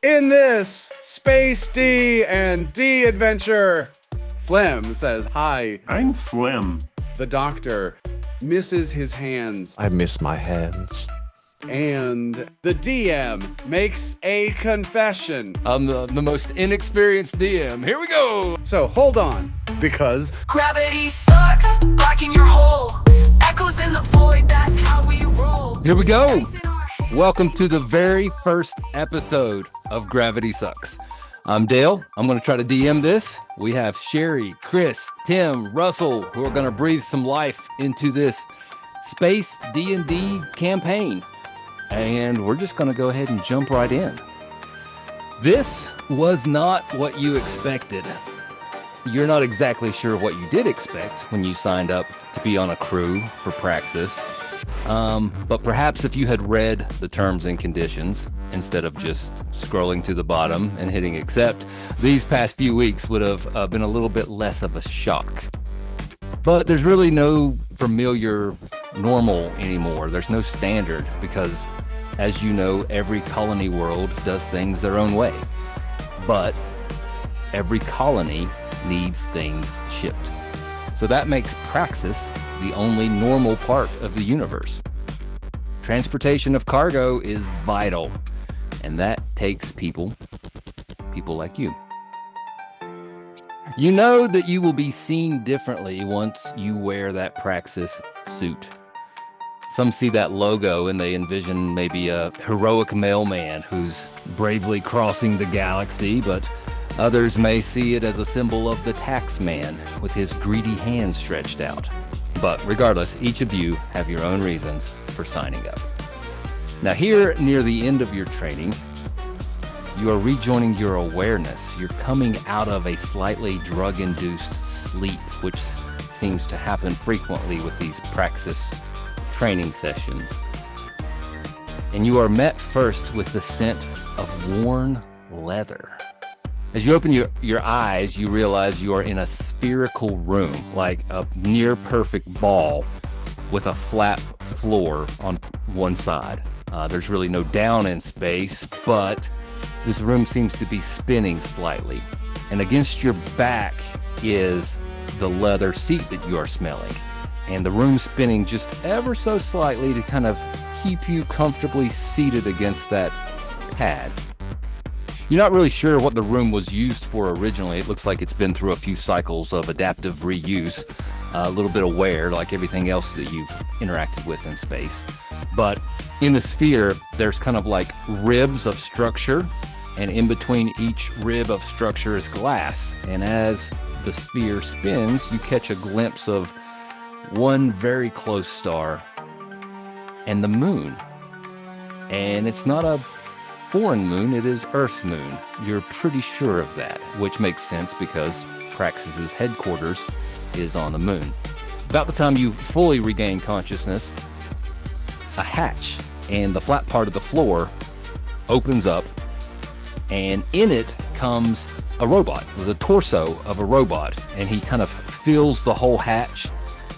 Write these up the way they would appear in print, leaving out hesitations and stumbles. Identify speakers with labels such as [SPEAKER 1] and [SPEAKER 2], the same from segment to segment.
[SPEAKER 1] In this Space D and D adventure, Flem says hi.
[SPEAKER 2] I'm Flem.
[SPEAKER 1] The doctor misses his hands.
[SPEAKER 3] I miss my hands.
[SPEAKER 1] And the DM makes a confession.
[SPEAKER 4] I'm the most inexperienced DM. Here we go.
[SPEAKER 1] So hold on, because
[SPEAKER 5] gravity sucks, blocking your hole. Echoes in the void, that's how we roll.
[SPEAKER 4] Here we go. Welcome to the very first episode of Gravity Sucks. I'm Dale. I'm going to try to DM this. We have Sherry, Chris, Tim, Russell, who are going to breathe some life into this space D&D campaign. And we're just going to go ahead and jump right in. This was not what you expected. You're not exactly sure what you did expect when you signed up to be on a crew for Praxis. But perhaps if you had read the terms and conditions instead of just scrolling to the bottom and hitting accept, these past few weeks would have been a little bit less of a shock. But there's really no familiar normal anymore. There's no standard because, as you know, every colony world does things their own way. But every colony needs things shipped. So that makes Praxis the only normal part of the universe. Transportation of cargo is vital, and that takes people like you. You know that you will be seen differently once you wear that Praxis suit. Some see that logo and they envision maybe a heroic mailman who's bravely crossing the galaxy, but others may see it as a symbol of the tax man with his greedy hands stretched out. But regardless, each of you have your own reasons for signing up. Now here, near the end of your training, you are rejoining your awareness. You're coming out of a slightly drug-induced sleep, which seems to happen frequently with these Praxis training sessions. And you are met first with the scent of worn leather. As you open your eyes, you realize you are in a spherical room, like a near-perfect ball with a flat floor on one side. There's really no down in space, but this room seems to be spinning slightly. And against your back is the leather seat that you are smelling. And the room spinning just ever so slightly to kind of keep you comfortably seated against that pad. You're not really sure what the room was used for originally. It looks like it's been through a few cycles of adaptive reuse, a little bit of wear, like everything else that you've interacted with in space. But in the sphere, there's kind of like ribs of structure, and in between each rib of structure is glass. And as the sphere spins, you catch a glimpse of one very close star and the moon. And it's not a foreign moon, it is Earth's moon. You're pretty sure of that, which makes sense because Praxis's headquarters is on the moon. About the time you fully regain consciousness, a hatch and the flat part of the floor opens up, and in it comes a robot, the torso of a robot, and he kind of fills the whole hatch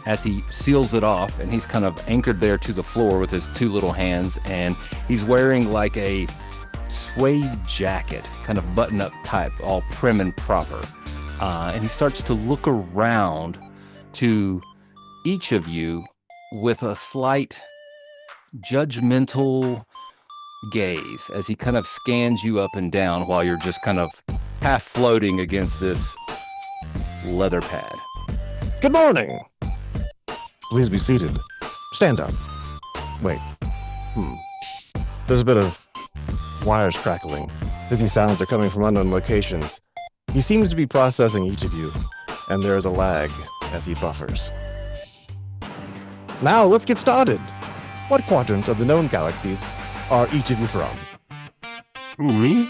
[SPEAKER 4] as he seals it off, and he's kind of anchored there to the floor with his two little hands, and he's wearing like a suede jacket, kind of button-up type, all prim and proper. And he starts to look around to each of you with a slight judgmental gaze as he kind of scans you up and down while you're just kind of half floating against this leather pad.
[SPEAKER 3] Good morning. Please be seated. Stand up. Wait. There's a bit of wires crackling. Busy sounds are coming from unknown locations. He seems to be processing each of you, and there is a lag as he buffers. Now, let's get started. What quadrant of the known galaxies are each of you from?
[SPEAKER 2] Me?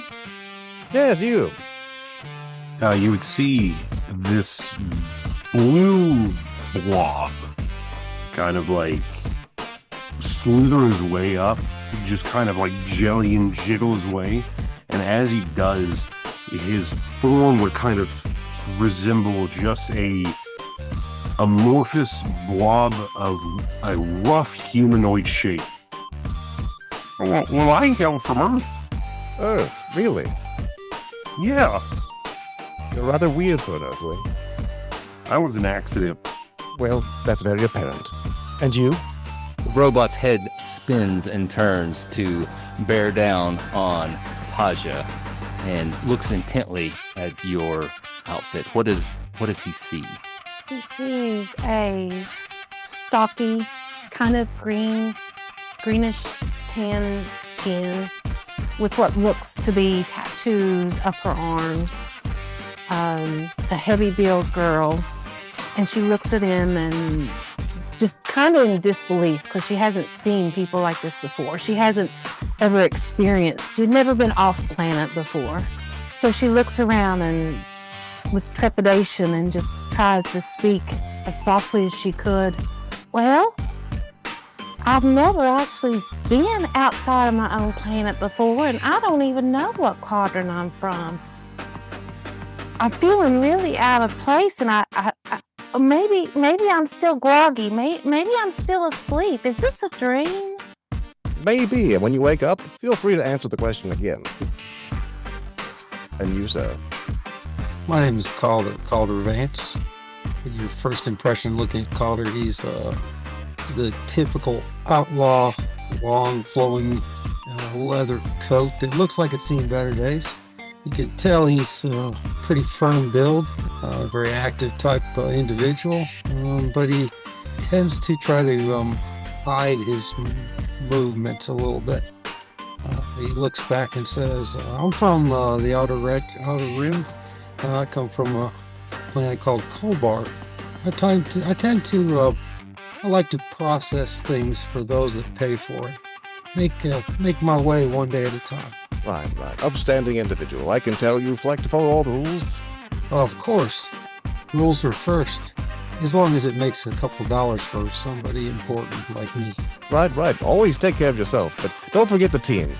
[SPEAKER 3] Yes, you.
[SPEAKER 2] You would see this blue blob kind of like slither his way up, just kind of like jelly and jiggle his way. And as he does, his form would kind of resemble just a amorphous blob of a rough humanoid shape. Well, I hail from Earth.
[SPEAKER 3] Earth, really?
[SPEAKER 2] Yeah,
[SPEAKER 3] You're rather weird for an Earthling.
[SPEAKER 2] I was an accident.
[SPEAKER 3] Well, that's very apparent. And you?
[SPEAKER 4] The robot's head spins and turns to bear down on Taja and looks intently at your outfit. What does he see?
[SPEAKER 6] He sees a stocky, kind of greenish tan skin with what looks to be tattoos up her arms. A heavy build girl, and she looks at him and just kind of in disbelief because she hasn't seen people like this before. She hasn't ever experienced, she'd never been off planet before. So she looks around and with trepidation and just tries to speak as softly as she could. Well, I've never actually been outside of my own planet before, and I don't even know what quadrant I'm from. I'm feeling really out of place, and I maybe I'm still groggy. Maybe I'm still asleep. Is this a dream?
[SPEAKER 3] Maybe. And when you wake up, feel free to answer the question again. And you, sir?
[SPEAKER 7] My name is Calder Vance. Your first impression looking at Calder, he's the typical outlaw, long flowing leather coat that looks like it's seen better days. You can tell he's pretty firm build, very active type individual, but he tends to try to hide his movements a little bit. He looks back and says, I'm from the outer rim. I come from a planet called Kolbar. I like to process things for those that pay for it. Make my way one day at a time.
[SPEAKER 3] Right. Upstanding individual. I can tell you like to follow all the rules.
[SPEAKER 7] Of course. Rules are first. As long as it makes a couple dollars for somebody important like me.
[SPEAKER 3] Right. Always take care of yourself, but don't forget the team.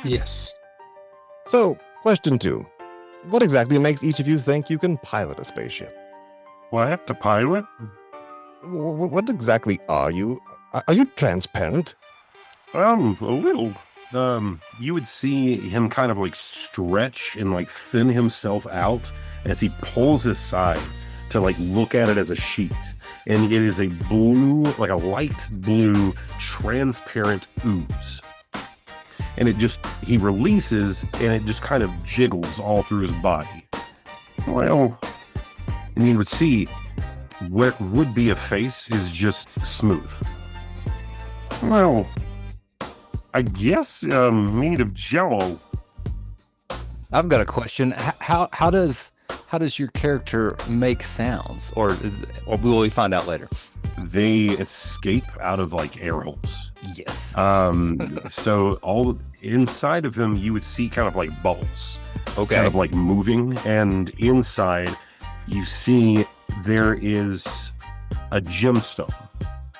[SPEAKER 7] Yes.
[SPEAKER 3] So, question 2. What exactly makes each of you think you can pilot a spaceship?
[SPEAKER 2] Well, I have to pilot?
[SPEAKER 3] What exactly are you? Are you transparent?
[SPEAKER 2] A little. You would see him kind of like stretch and like thin himself out as he pulls his side to like look at it as a sheet. And it is a blue, like a light blue, transparent ooze. And he releases and it just kind of jiggles all through his body. Well, and you would see what would be a face is just smooth. Well, I guess made of jello.
[SPEAKER 4] I've got a question. How does your character make sounds, or will we find out later?
[SPEAKER 2] They escape out of like air holes.
[SPEAKER 4] Yes.
[SPEAKER 2] So all inside of him, you would see kind of like bubbles,
[SPEAKER 4] Okay.
[SPEAKER 2] kind of like moving, and inside you see there is a gemstone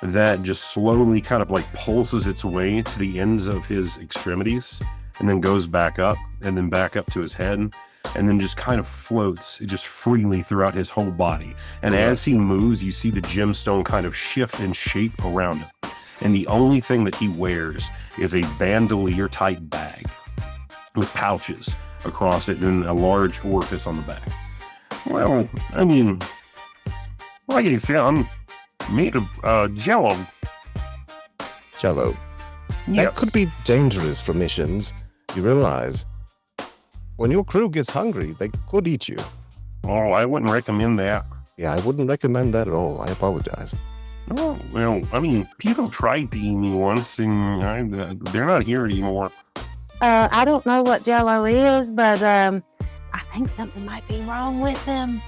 [SPEAKER 2] that just slowly kind of like pulses its way to the ends of his extremities and then goes back up and then back up to his head and then just kind of floats just freely throughout his whole body. And as he moves, you see the gemstone kind of shift in shape around him. And the only thing that he wears is a bandolier type bag with pouches across it and a large orifice on the back. Well, I mean, like I said, I'm made of jello.
[SPEAKER 3] Jello.
[SPEAKER 2] Yes.
[SPEAKER 3] That could be dangerous for missions. You realize, when your crew gets hungry, they could eat you.
[SPEAKER 2] Oh, I wouldn't recommend that.
[SPEAKER 3] Yeah, I wouldn't recommend that at all. I apologize.
[SPEAKER 2] Oh, well, I mean, people tried to eat me once, and they're not here anymore.
[SPEAKER 6] I don't know what Jello is, but I think something might be wrong with him.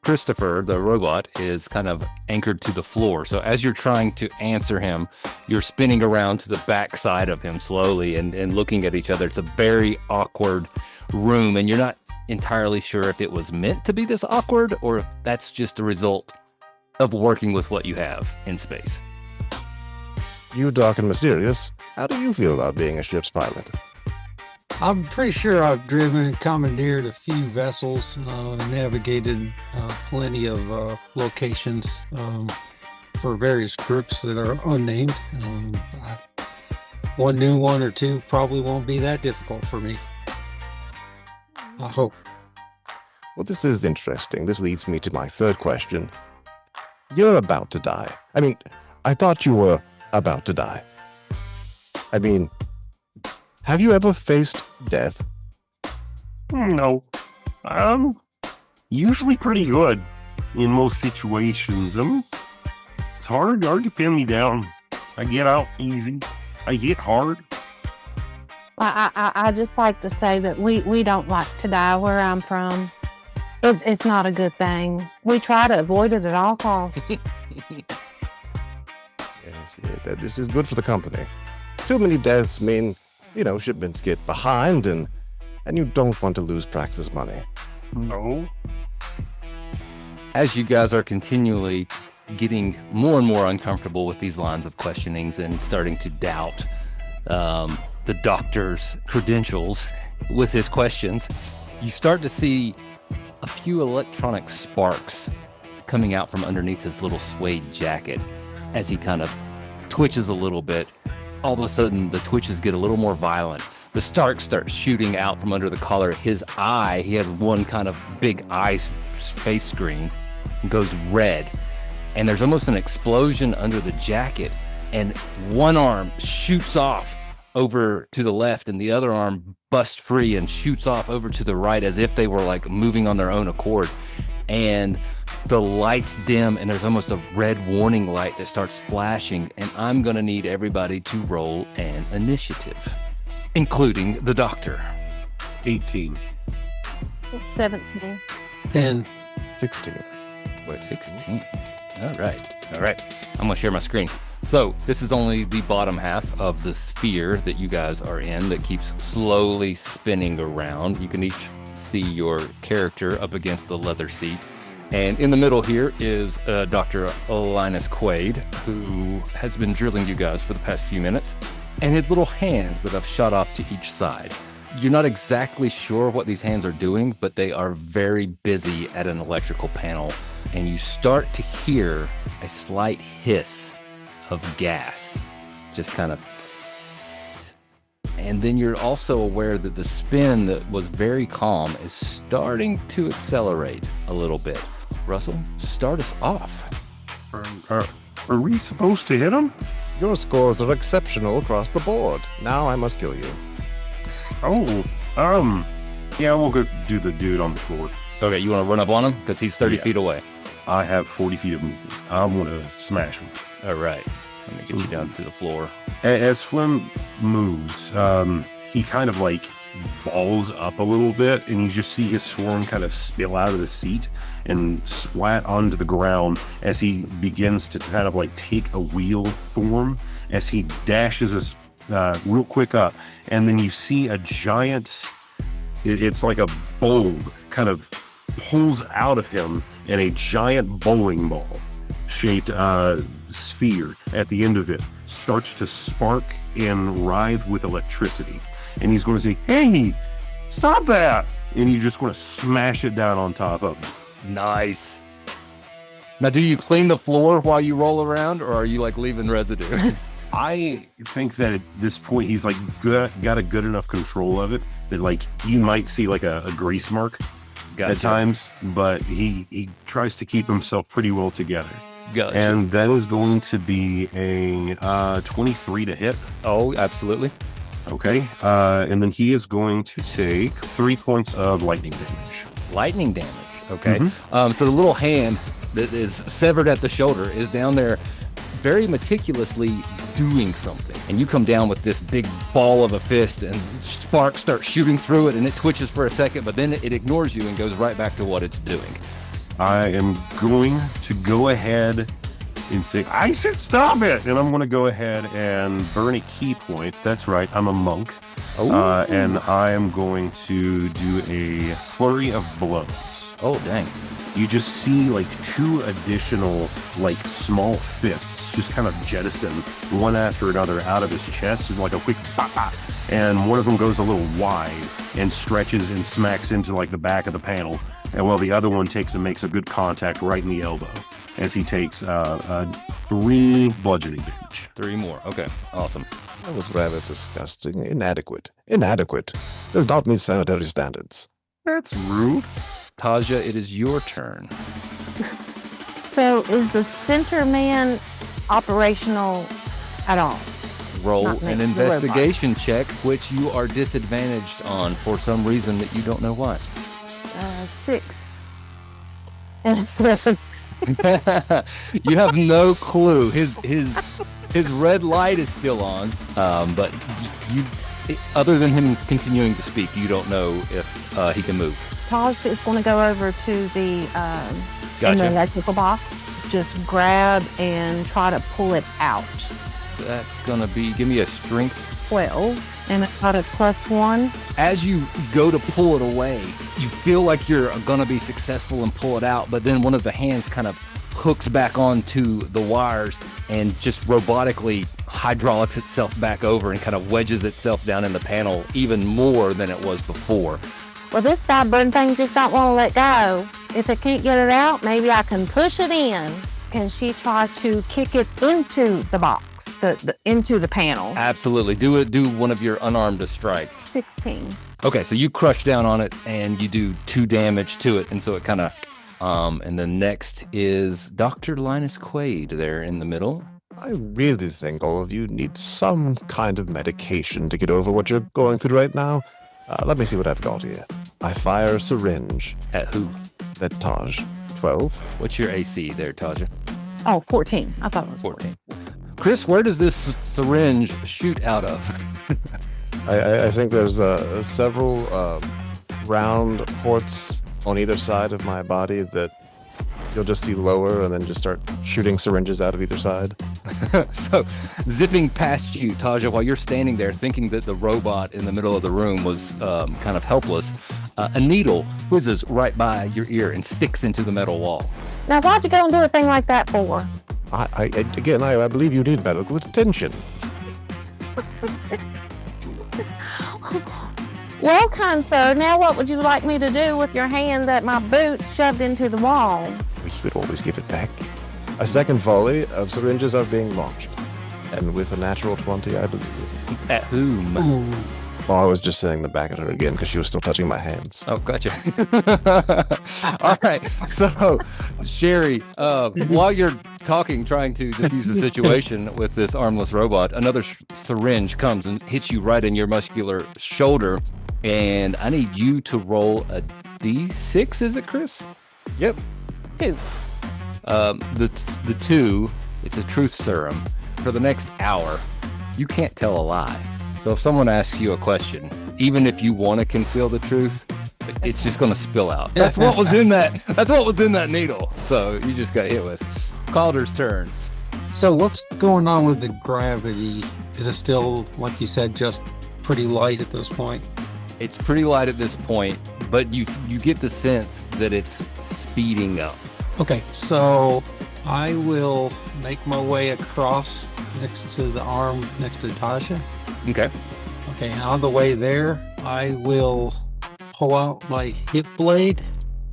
[SPEAKER 4] Christopher, the robot, is kind of anchored to the floor. So as you're trying to answer him, you're spinning around to the back side of him slowly and looking at each other. It's a very awkward room, and you're not entirely sure if it was meant to be this awkward or if that's just a result of working with what you have in space.
[SPEAKER 3] You dark and mysterious, how do you feel about being a ship's pilot?
[SPEAKER 7] I'm pretty sure I've driven and commandeered a few vessels, navigated plenty of locations for various groups that are unnamed. one new one or two probably won't be that difficult for me. I hope.
[SPEAKER 3] Well, this is interesting. This leads me to my third question. You're about to die. I mean, I thought you were about to die. I mean, have you ever faced death?
[SPEAKER 2] No. Usually pretty good in most situations. It's hard to pin me down. I get out easy. I hit hard.
[SPEAKER 6] I just like to say that we don't like to die where I'm from. It's not a good thing. We try to avoid it at all costs.
[SPEAKER 3] Yes, this is good for the company. Too many deaths mean, shipments get behind and you don't want to lose Praxis money.
[SPEAKER 2] No.
[SPEAKER 4] As you guys are continually getting more and more uncomfortable with these lines of questionings and starting to doubt the doctor's credentials with his questions, you start to see a few electronic sparks coming out from underneath his little suede jacket as he kind of twitches a little bit. All of a sudden, the twitches get a little more violent. The sparks start shooting out from under the collar. His eye, he has one kind of big eye space screen, goes red. And there's almost an explosion under the jacket. And one arm shoots off over to the left and the other arm busts free and shoots off over to the right as if they were like moving on their own accord. And the lights dim and there's almost a red warning light that starts flashing. And I'm going to need everybody to roll an initiative, including the doctor.
[SPEAKER 2] 18.
[SPEAKER 6] 17.
[SPEAKER 7] 10.
[SPEAKER 3] 16.
[SPEAKER 4] Wait, 16. All right. I'm going to share my screen. So this is only the bottom half of the sphere that you guys are in that keeps slowly spinning around. You can each see your character up against the leather seat. And in the middle here is Dr. Linus Quaid, who has been drilling you guys for the past few minutes, and his little hands that have shot off to each side. You're not exactly sure what these hands are doing, but they are very busy at an electrical panel. And you start to hear a slight hiss of gas, just kind of tss. And then you're also aware that the spin that was very calm is starting to accelerate a little bit. Russell, start us off.
[SPEAKER 2] Are we supposed to hit him?
[SPEAKER 3] Your scores are exceptional across the board. Now I must kill you.
[SPEAKER 2] Yeah, we'll go do the dude on the floor.
[SPEAKER 4] Okay, you want to run up on him? Because he's 30 feet away.
[SPEAKER 2] I have 40 feet of movement. I'm going to smash him.
[SPEAKER 4] All right. Let me get you down to the floor.
[SPEAKER 2] As Flim moves, he kind of like balls up a little bit, and you just see his form kind of spill out of the seat and splat onto the ground as he begins to kind of like take a wheel form as he dashes us real quick up. And then you see a giant, it's like a bulb kind of pulls out of him, and a giant bowling ball shaped sphere at the end of it starts to spark and writhe with electricity. And he's going to say, "Hey, stop that!" And you're just going to smash it down on top of him.
[SPEAKER 4] Nice. Now, do you clean the floor while you roll around, or are you like leaving residue?
[SPEAKER 2] I think that at this point he's like got a good enough control of it that like you might see like a grease mark at times, but he tries to keep himself pretty well together.
[SPEAKER 4] Gotcha.
[SPEAKER 2] And that is going to be a 23 to hit.
[SPEAKER 4] Oh, absolutely.
[SPEAKER 2] Okay. And then he is going to take 3 points of lightning damage.
[SPEAKER 4] Lightning damage. Okay. So the little hand that is severed at the shoulder is down there very meticulously doing something. And you come down with this big ball of a fist and sparks start shooting through it, and it twitches for a second, but then it ignores you and goes right back to what it's doing.
[SPEAKER 2] I am going to go ahead and say, "I said stop it!" And I'm going to go ahead and burn a key point. That's right, I'm a monk. And I am going to do a flurry of blows.
[SPEAKER 4] Oh, dang.
[SPEAKER 2] You just see like 2 additional like small fists just kind of jettison one after another out of his chest, and like a quick pop pop. And one of them goes a little wide and stretches and smacks into like the back of the panel. And while the other one takes and makes a good contact right in the elbow as he takes 3 bludgeoning damage.
[SPEAKER 4] 3 more. Okay, awesome.
[SPEAKER 3] That was rather disgusting. Inadequate. Inadequate. Does not meet sanitary standards.
[SPEAKER 2] That's rude.
[SPEAKER 4] Taja, it is your turn.
[SPEAKER 6] So is the center man operational at all?
[SPEAKER 4] Roll
[SPEAKER 6] Not
[SPEAKER 4] an
[SPEAKER 6] next to the robot.
[SPEAKER 4] investigation check, which you are disadvantaged on for some reason that you don't know why.
[SPEAKER 6] 6 and a 7.
[SPEAKER 4] You have no clue. His red light is still on, but you, other than him continuing to speak, you don't know if he can move.
[SPEAKER 6] Taj is going to go over to the in the
[SPEAKER 4] Gotcha.
[SPEAKER 6] electrical box, just grab and try to pull it out.
[SPEAKER 4] That's gonna be. Give me a strength.
[SPEAKER 6] 12 and I got a +1.
[SPEAKER 4] As you go to pull it away, you feel like you're gonna be successful and pull it out, but then one of the hands kind of hooks back onto the wires and just robotically hydraulics itself back over and kind of wedges itself down in the panel even more than it was before.
[SPEAKER 6] Well, this stubborn thing just don't want to let go. If it can't get it out, maybe I can push it in. Can she try to kick it into the box, into the panel?
[SPEAKER 4] Absolutely. Do one of your unarmed to strike.
[SPEAKER 6] 16.
[SPEAKER 4] Okay, so you crush down on it and you do 2 damage to it, and so it kind of and then next is Dr. Linus Quaid there in the middle.
[SPEAKER 3] I really think all of you need some kind of medication to get over what you're going through right now. Let me see what I've got here. I fire a syringe
[SPEAKER 4] At who?
[SPEAKER 3] at Taj. 12.
[SPEAKER 4] What's your AC there, Taja?
[SPEAKER 6] Oh, 14. I thought it was
[SPEAKER 4] 14. Chris, where does this syringe shoot out of?
[SPEAKER 3] I think there's several round ports on either side of my body that you'll just see lower and then just start shooting syringes out of either side.
[SPEAKER 4] So, zipping past you, Taja, while you're standing there thinking that the robot in the middle of the room was kind of helpless, a needle whizzes right by your ear and sticks into the metal wall.
[SPEAKER 6] Now, why'd you go and do a thing like that for?
[SPEAKER 3] I believe you need medical attention.
[SPEAKER 6] Well, kind sir, now what would you like me to do with your hand that my boot shoved into the wall?
[SPEAKER 3] We should always give it back. A second volley of syringes are being launched. And with a natural 20, I believe.
[SPEAKER 4] At whom?
[SPEAKER 3] Well, I was just saying the back at her again because she was still touching my hands.
[SPEAKER 4] Oh, gotcha. All right. So, Sherry, while you're talking, trying to defuse the situation with this armless robot, another syringe comes and hits you right in your muscular shoulder. And I need you to roll a D6, is it, Chris?
[SPEAKER 3] Yep.
[SPEAKER 6] 2.
[SPEAKER 4] The 2, it's a truth serum. For the next hour, you can't tell a lie. So if someone asks you a question, even if you want to conceal the truth, it's just going to spill out. That's what was in that. That's what was in that needle. So you just got hit with. Calder's turn.
[SPEAKER 7] So what's going on with the gravity? Is it still, like you said, just pretty light at this point?
[SPEAKER 4] It's pretty light at this point, but you get the sense that it's speeding up.
[SPEAKER 7] Okay, so I will make my way across next to the arm next to Tasha.
[SPEAKER 4] Okay.
[SPEAKER 7] Okay, and on the way there, I will pull out my hip blade,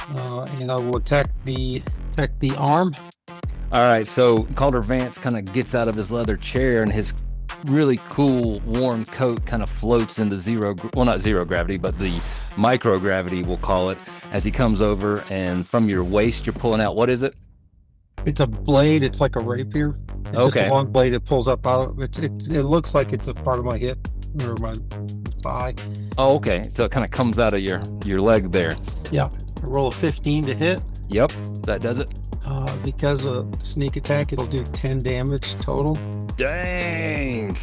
[SPEAKER 7] and I will attack the arm.
[SPEAKER 4] All right. So Calder Vance kind of gets out of his leather chair, and his really cool warm coat kind of floats in the not zero gravity, but the microgravity, we'll call it, as he comes over, and from your waist, you're pulling out, what is it?
[SPEAKER 7] It's a blade. It's like a rapier. It's just
[SPEAKER 4] Okay.
[SPEAKER 7] a long blade. It pulls up out of it. It looks like it's a part of my hip or my thigh.
[SPEAKER 4] Oh, okay. So it kind of comes out of your leg there.
[SPEAKER 7] Yeah. I roll a 15 to hit.
[SPEAKER 4] Yep, that does it.
[SPEAKER 7] Because of sneak attack, it'll do 10 damage total.
[SPEAKER 4] Dang.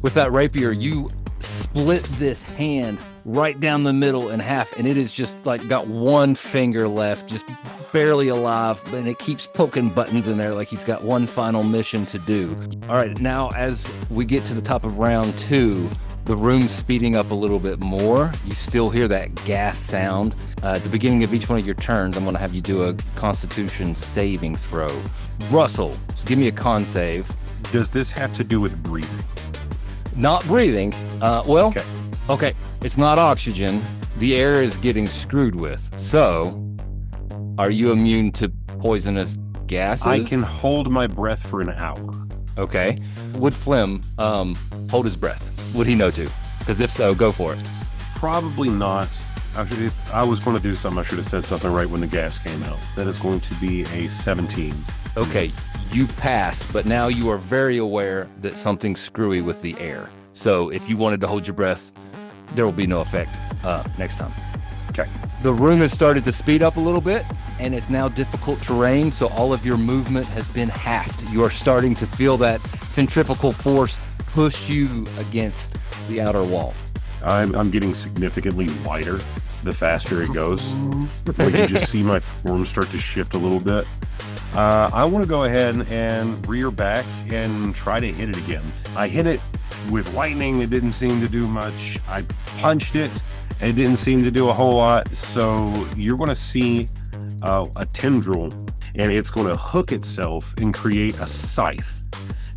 [SPEAKER 4] With that rapier, you split this hand right down the middle in half, and it is just like got one finger left, just barely alive, and it keeps poking buttons in there like he's got one final mission to do. All right, now as we get to the top of round 2, the room's speeding up a little bit more. You still hear that gas sound. At the beginning of each one of your turns, I'm going to have you do a Constitution saving throw. Russell, give me a con save.
[SPEAKER 2] Does this have to do with breathing?
[SPEAKER 4] Not breathing. Okay. It's not oxygen. The air is getting screwed with. So, are you immune to poisonous gases?
[SPEAKER 2] I can hold my breath for an hour.
[SPEAKER 4] Okay. Would Phlegm hold his breath? Would he know to? Because if so, go for it.
[SPEAKER 2] Probably not. If I was going to do something, I should have said something right when the gas came out. That is going to be a 17.
[SPEAKER 4] Okay, you pass, but now you are very aware that something's screwy with the air. So if you wanted to hold your breath, there will be no effect next time.
[SPEAKER 2] Okay.
[SPEAKER 4] The room has started to speed up a little bit, and it's now difficult terrain, so all of your movement has been halved. You are starting to feel that centrifugal force push you against the outer wall.
[SPEAKER 2] I'm getting significantly wider the faster it goes. Like you just see my form start to shift a little bit. I want to go ahead and rear back and try to hit it again. I hit it with lightning. It didn't seem to do much. I punched it. It didn't seem to do a whole lot. So you're going to see a tendril, and it's going to hook itself and create a scythe.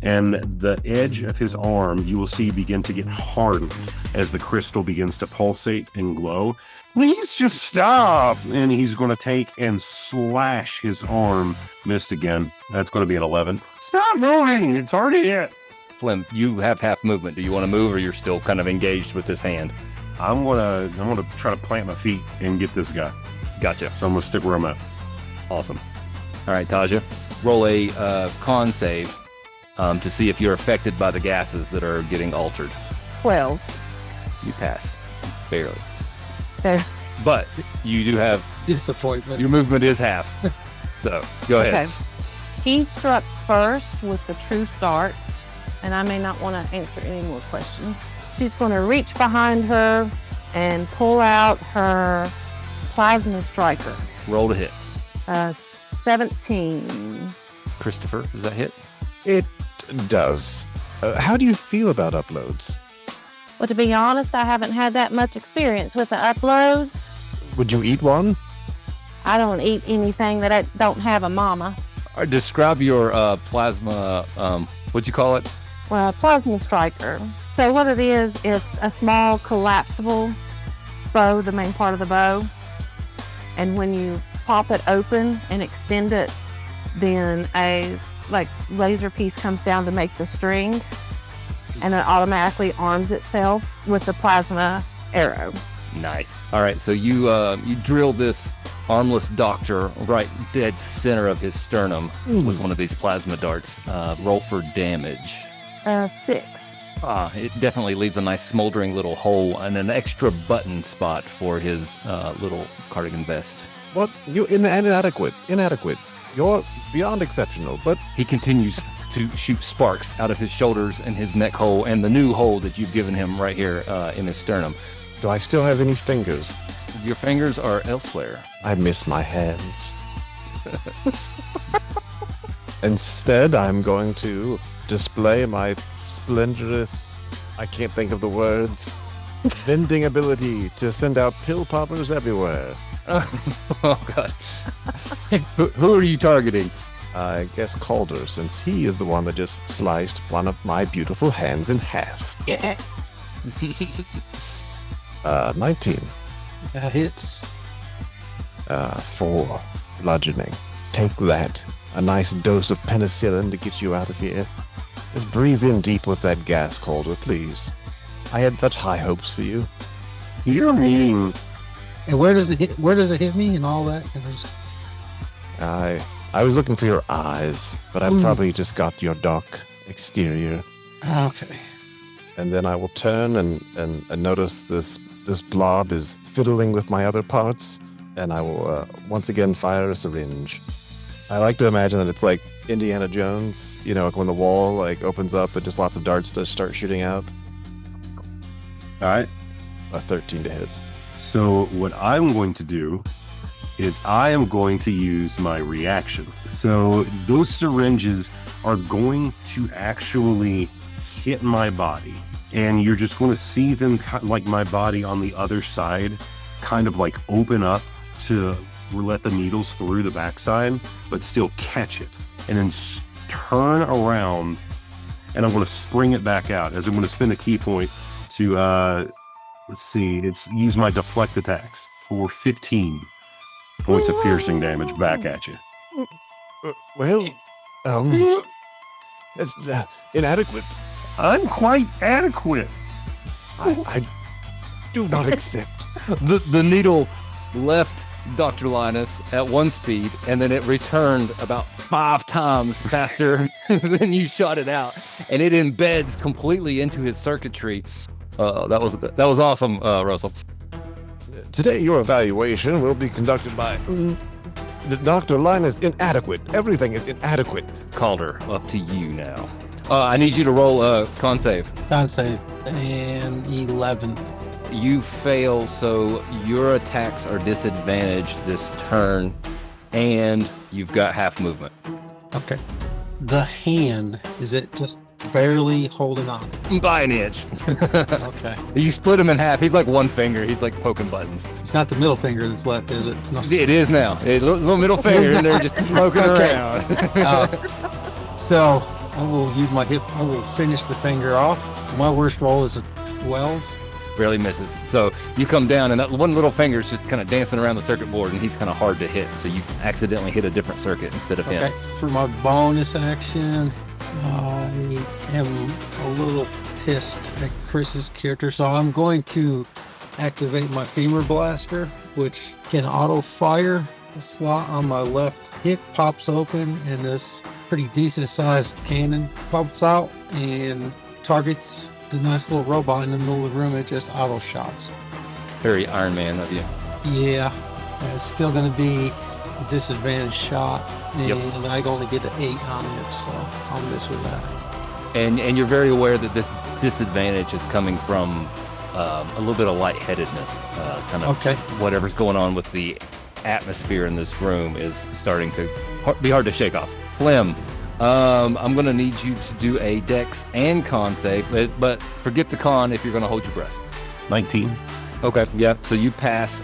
[SPEAKER 2] And the edge of his arm, you will see begin to get hardened as the crystal begins to pulsate and glow. Please just stop. And he's going to take and slash his arm. Missed again. That's going to be an 11. Stop moving. It's already hit.
[SPEAKER 4] Phlegm, you have half movement. Do you want to move, or you're still kind of engaged with this hand?
[SPEAKER 2] I'm gonna try to plant my feet and get this guy.
[SPEAKER 4] Gotcha.
[SPEAKER 2] So I'm gonna stick where I'm at.
[SPEAKER 4] Awesome. All right, Taja, roll a con save to see if you're affected by the gases that are getting altered.
[SPEAKER 6] 12.
[SPEAKER 4] You pass. Barely.
[SPEAKER 6] There.
[SPEAKER 4] But you do have,
[SPEAKER 7] Disappointment.
[SPEAKER 4] your movement is halved. So go ahead.
[SPEAKER 6] Okay. He struck first with the truth darts, and I may not want to answer any more questions. She's going to reach behind her and pull out her plasma striker.
[SPEAKER 4] Roll to hit.
[SPEAKER 6] 17.
[SPEAKER 4] Christopher, does that hit?
[SPEAKER 3] It does. How do you feel about uploads?
[SPEAKER 6] Well, to be honest, I haven't had that much experience with the uploads.
[SPEAKER 3] Would you eat one?
[SPEAKER 6] I don't eat anything that I don't have a mama.
[SPEAKER 4] Describe your plasma, what'd you call it?
[SPEAKER 6] Well, plasma striker. So what it is, it's a small collapsible bow, the main part of the bow. And when you pop it open and extend it, then a laser piece comes down to make the string, and it automatically arms itself with the plasma arrow.
[SPEAKER 4] Nice. All right, so you drill this armless doctor right dead center of his sternum with one of these plasma darts. Roll for damage.
[SPEAKER 6] 6.
[SPEAKER 4] It definitely leaves a nice smoldering little hole and an extra button spot for his little cardigan vest.
[SPEAKER 3] What? You inadequate. You're beyond exceptional, but
[SPEAKER 4] He continues to shoot sparks out of his shoulders and his neck hole and the new hole that you've given him right here in his sternum.
[SPEAKER 3] do I still have any fingers?
[SPEAKER 4] Your fingers are elsewhere.
[SPEAKER 3] I miss my hands. Instead, I'm going to display my splendorous, I can't think of the words, vending ability to send out pill poppers everywhere.
[SPEAKER 4] Oh, God. Who are you targeting?
[SPEAKER 3] I guess Calder, since he is the one that just sliced one of my beautiful hands in half. 19.
[SPEAKER 7] That hits.
[SPEAKER 3] 4. Bludgeoning. Take that. A nice dose of penicillin to get you out of here. Just breathe in deep with that gas, Calder, please. I had such high hopes for you.
[SPEAKER 2] You're mean.
[SPEAKER 7] And where does it hit? Where does it hit me and all that?
[SPEAKER 3] I was looking for your eyes, but I probably just got your dark exterior.
[SPEAKER 7] Okay.
[SPEAKER 3] And then I will turn and notice this blob is fiddling with my other parts, and I will once again fire a syringe. I like to imagine that it's like Indiana Jones, you know, like when the wall like opens up and just lots of darts just start shooting out.
[SPEAKER 2] All right.
[SPEAKER 3] A 13 to hit.
[SPEAKER 2] So what I'm going to do is I am going to use my reaction. So those syringes are going to actually hit my body, and you're just going to see them like my body on the other side kind of like open up to let the needles through the backside, but still catch it, and then turn around, and I'm going to spring it back out as I'm going to spend a key point to let's see, it's use my deflect attacks for 15 points of piercing damage back at you.
[SPEAKER 3] Well, It's inadequate.
[SPEAKER 2] I'm quite adequate.
[SPEAKER 3] I do not accept.
[SPEAKER 4] The needle left Dr. Linus at 1 speed, and then it returned about 5 times faster than you shot it out, and it embeds completely into his circuitry. That was awesome, Russell.
[SPEAKER 3] Today, your evaluation will be conducted by Dr. Linus. Inadequate. Everything is inadequate.
[SPEAKER 4] Calder, up to you now. I need you to roll a con save.
[SPEAKER 7] Con save. And 11.
[SPEAKER 4] You fail, so your attacks are disadvantaged this turn, and you've got half movement.
[SPEAKER 7] Okay. The hand, is it just barely holding on?
[SPEAKER 4] By an inch.
[SPEAKER 7] Okay.
[SPEAKER 4] You split him in half. He's like one finger. He's like poking buttons.
[SPEAKER 7] It's not the middle finger that's left, is it? No.
[SPEAKER 4] It is now. A little middle finger, and they're just poking
[SPEAKER 7] Okay.
[SPEAKER 4] around.
[SPEAKER 7] So I will use my hip. I will finish the finger off. My worst roll is a 12.
[SPEAKER 4] Barely misses. So you come down, and that one little finger is just kind of dancing around the circuit board, and he's kind of hard to hit. So you accidentally hit a different circuit instead of him.
[SPEAKER 7] Okay. For my bonus action, I am a little pissed at Chris's character, so I'm going to activate my femur blaster, which can auto fire. The slot on my left hip pops open, and this pretty decent sized cannon pops out and targets the nice little robot in the middle of the room. It just auto shots.
[SPEAKER 4] Very Iron Man of you.
[SPEAKER 7] Yeah, it's still going to be a disadvantaged shot, and I only get an 8 on it, so I'll miss with that.
[SPEAKER 4] And you're very aware that this disadvantage is coming from a little bit of lightheadedness. Kind of whatever's going on with the atmosphere in this room is starting to be hard to shake off. Flim, I'm going to need you to do a dex and con save, but forget the con if you're going to hold your breath.
[SPEAKER 2] 19.
[SPEAKER 4] Okay, yeah, so you pass.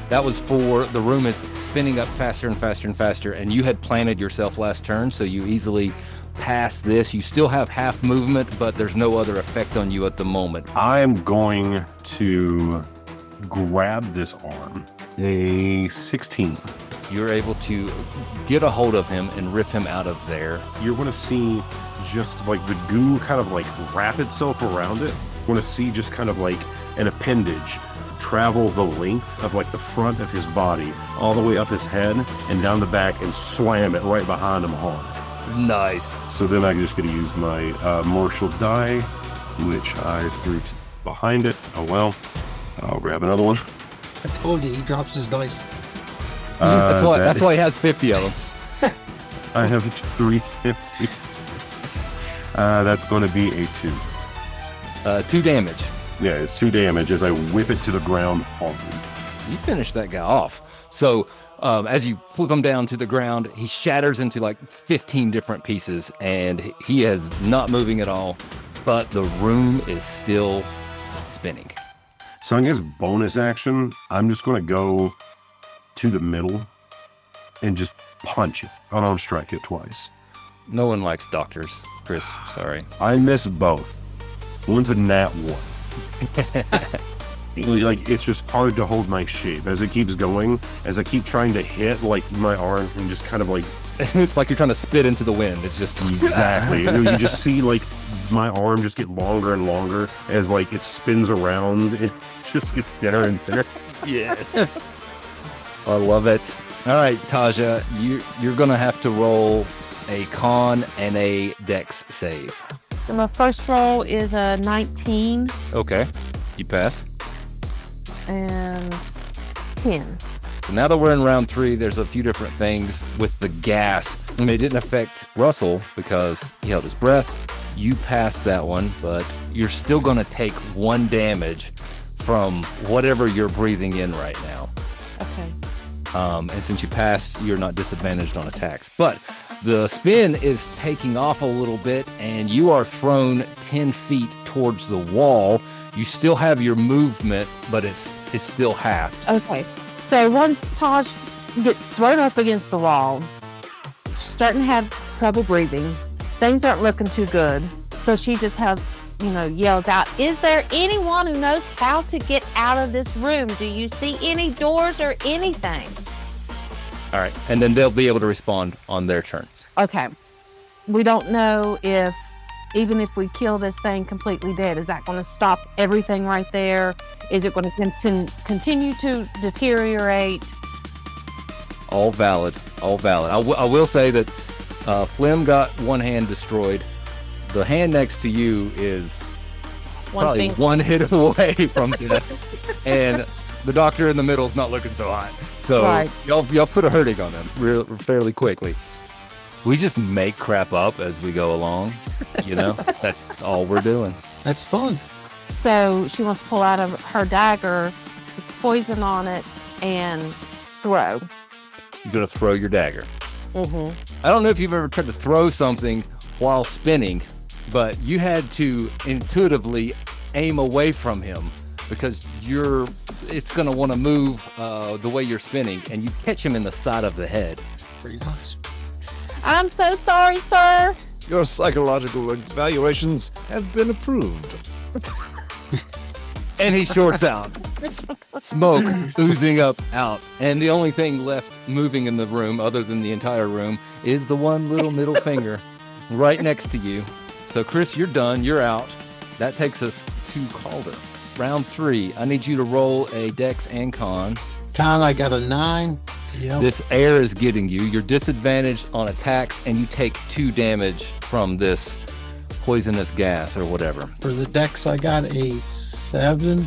[SPEAKER 4] That was for the room is spinning up faster and faster and faster, and you had planted yourself last turn, so you easily pass this. You still have half movement, but there's no other effect on you at the moment.
[SPEAKER 2] I'm going to grab this arm. A 16.
[SPEAKER 4] You're able to get a hold of him and rip him out of there.
[SPEAKER 2] You're going to see just like the goo kind of like wrap itself around it. You're going to see just kind of like an appendage travel the length of like the front of his body all the way up his head and down the back and slam it right behind him hard.
[SPEAKER 4] Nice.
[SPEAKER 2] So then I'm just going to use my martial die, which I threw behind it. Oh well. I'll grab another one.
[SPEAKER 7] I told you, he drops his dice.
[SPEAKER 4] That's why he has 50 of them.
[SPEAKER 2] I have 360. That's going to be a 2.
[SPEAKER 4] 2 damage.
[SPEAKER 2] Yeah, it's 2 damage as I whip it to the ground hard.
[SPEAKER 4] You finish that guy off. So as you flip him down to the ground, he shatters into like 15 different pieces, and he is not moving at all, but the room is still spinning.
[SPEAKER 2] So I guess bonus action, I'm just going to go to the middle and just punch it. Unarmed strike it twice.
[SPEAKER 4] No one likes doctors, Chris. Sorry.
[SPEAKER 2] I miss both. One's a nat 1. Like, it's just hard to hold my shape as it keeps going. As I keep trying to hit, like, my arm and just kind of like...
[SPEAKER 4] It's like you're trying to spit into the wind. It's just...
[SPEAKER 2] Exactly. You just see, like, my arm just get longer and longer as, like, it spins around. It just gets thinner and thinner.
[SPEAKER 4] Yes. I love it. All right, Taja, you're going to have to roll a con and a dex save.
[SPEAKER 6] So my first roll is a 19
[SPEAKER 4] Okay. You pass.
[SPEAKER 6] and 10.
[SPEAKER 4] So now that we're in round 3, there's a few different things with the gas. I mean, it didn't affect Russell because he held his breath. You passed that one, but you're still going to take 1 damage from whatever you're breathing in right now.
[SPEAKER 6] Okay.
[SPEAKER 4] And since you passed, you're not disadvantaged on attacks. But the spin is taking off a little bit, and you are thrown 10 feet towards the wall. You still have your movement, but it's still halved.
[SPEAKER 6] Okay. So once Taj gets thrown up against the wall, she's starting to have trouble breathing. Things aren't looking too good. So she just has, yells out, "Is there anyone who knows how to get out of this room? Do you see any doors or anything?"
[SPEAKER 4] All right. And then they'll be able to respond on their turn.
[SPEAKER 6] Okay. we don't know if, even if we kill this thing completely dead, is that going to stop everything right there? Is it going to continue to deteriorate?
[SPEAKER 4] All valid. All valid. I will say that Flim got one hand destroyed. The hand next to you is probably one hit away from death. And the doctor in the middle is not looking so hot. So y'all put a hurting on them fairly quickly. We just make crap up as we go along. You know, that's all we're doing.
[SPEAKER 7] That's fun.
[SPEAKER 6] So she wants to pull out of her dagger with poison on it and throw.
[SPEAKER 4] You're going to throw your dagger.
[SPEAKER 6] Mm-hmm.
[SPEAKER 4] I don't know if you've ever tried to throw something while spinning, but you had to intuitively aim away from him because it's going to want to move the way you're spinning, and you catch him in the side of the head.
[SPEAKER 7] Pretty nice.
[SPEAKER 6] I'm so sorry, sir.
[SPEAKER 3] Your psychological evaluations have been approved.
[SPEAKER 4] And he shorts out. Smoke oozing up out. And the only thing left moving in the room, other than the entire room, is the one little middle finger right next to you. So, Chris, you're done. You're out. That takes us to Calder. Round 3. I need you to roll a Dex and Con.
[SPEAKER 7] Con, I got a 9. Yep.
[SPEAKER 4] This air is getting you. You're disadvantaged on attacks, and you take 2 damage from this poisonous gas or whatever.
[SPEAKER 7] For the Dex, I got a 7,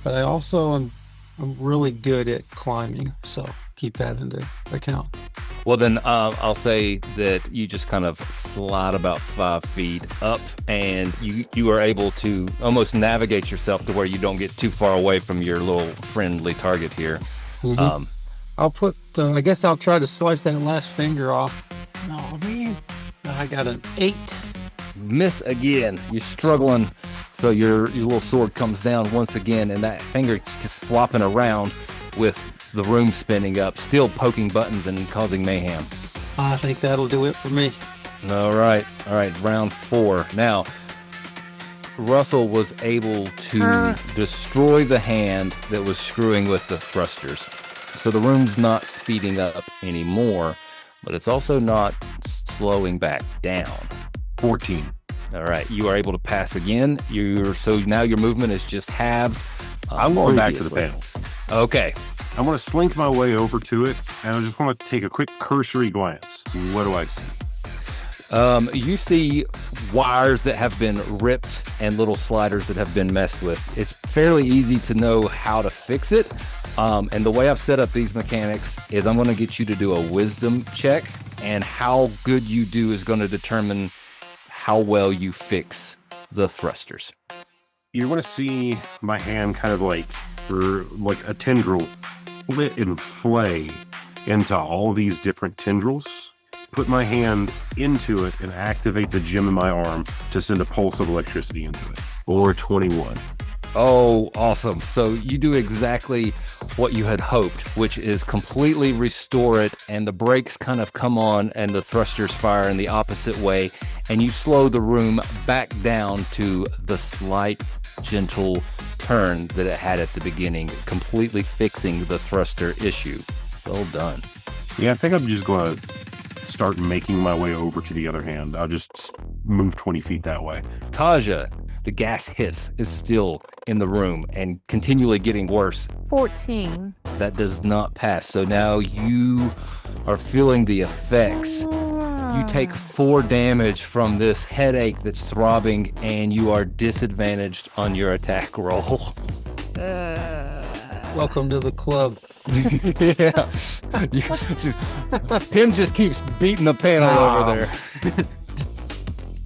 [SPEAKER 7] but I also am really good at climbing, so keep that into account.
[SPEAKER 4] Well, then I'll say that you just kind of slide about 5 feet up, and you are able to almost navigate yourself to where you don't get too far away from your little friendly target here.
[SPEAKER 7] Mm-hmm. I'll put, I guess I'll try to slice that last finger off. Oh, man. I got an 8.
[SPEAKER 4] Miss again. You're struggling, so your little sword comes down once again, and that finger just flopping around with the room spinning up, still poking buttons and causing mayhem.
[SPEAKER 7] I think that'll do it for me.
[SPEAKER 4] All right. Round 4. Now, Russell was able to destroy the hand that was screwing with the thrusters. So the room's not speeding up anymore, but it's also not slowing back down.
[SPEAKER 2] 14.
[SPEAKER 4] All right, you are able to pass again. So now your movement is just halved.
[SPEAKER 2] I'm going back to the
[SPEAKER 4] previously.
[SPEAKER 2] panel.
[SPEAKER 4] Okay.
[SPEAKER 2] I'm going to slink my way over to it, and I just want to take a quick cursory glance. What do I see?
[SPEAKER 4] You see wires that have been ripped and little sliders that have been messed with. It's fairly easy to know how to fix it. And the way I've set up these mechanics is I'm going to get you to do a wisdom check, and how good you do is going to determine how well you fix the thrusters.
[SPEAKER 2] You're going to see my hand kind of like a tendril split and flay into all these different tendrils. Put my hand into it and activate the gem in my arm to send a pulse of electricity into it. Or 21.
[SPEAKER 4] Oh, awesome. So you do exactly what you had hoped, which is completely restore it, and the brakes kind of come on and the thrusters fire in the opposite way, and you slow the room back down to the slight, gentle turn that it had at the beginning, completely fixing the thruster issue. Well done.
[SPEAKER 2] Yeah, I think I'm just going to start making my way over to the other hand. I'll just move 20 feet that way.
[SPEAKER 4] Taja, the gas hiss is still in the room and continually getting worse.
[SPEAKER 6] 14.
[SPEAKER 4] That does not pass. So now you are feeling the effects. You take 4 damage from this headache that's throbbing, and you are disadvantaged on your attack roll.
[SPEAKER 7] Welcome to the club.
[SPEAKER 4] Yeah. Pim just keeps beating the panel over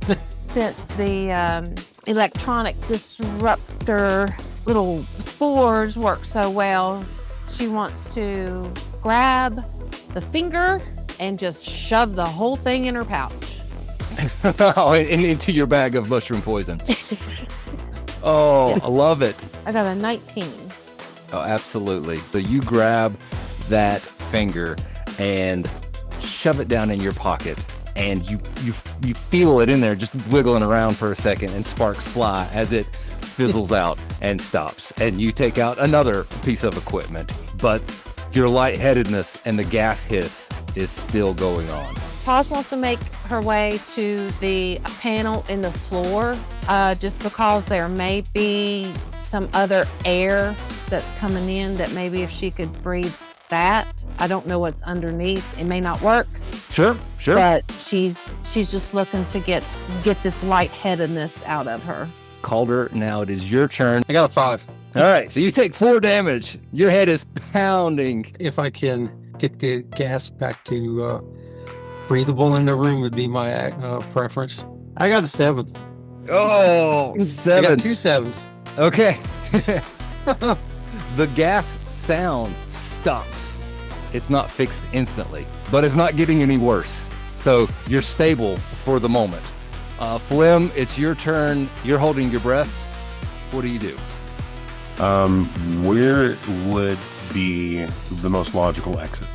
[SPEAKER 4] there.
[SPEAKER 6] Since the electronic disruptor little spores work so well, she wants to grab the finger and just shove the whole thing in her pouch.
[SPEAKER 4] Into your bag of mushroom poison. Oh, I love it.
[SPEAKER 6] I got a 19.
[SPEAKER 4] Oh, absolutely. So you grab that finger and shove it down in your pocket, and you feel it in there just wiggling around for a second, and sparks fly as it fizzles out and stops. And you take out another piece of equipment, but your lightheadedness and the gas hiss is still going on.
[SPEAKER 6] Taj wants to make her way to the panel in the floor, just because there may be some other air that's coming in that maybe if she could breathe that. I don't know what's underneath. It may not work,
[SPEAKER 4] Sure.
[SPEAKER 6] but she's just looking to get this lightheadedness out of her.
[SPEAKER 4] Calder, now it is your turn.
[SPEAKER 7] I got a 5.
[SPEAKER 4] All right, so you take 4 damage. Your head is pounding.
[SPEAKER 7] If I can get the gas back to breathable in the room would be my preference. I got a 7.
[SPEAKER 4] Oh,
[SPEAKER 7] I
[SPEAKER 4] 7.
[SPEAKER 7] got 2 7s.
[SPEAKER 4] Okay. The gas sound stops. It's not fixed instantly, but it's not getting any worse. So you're stable for the moment. Flim, it's your turn. You're holding your breath. What do you do?
[SPEAKER 2] Where would be the most logical exit?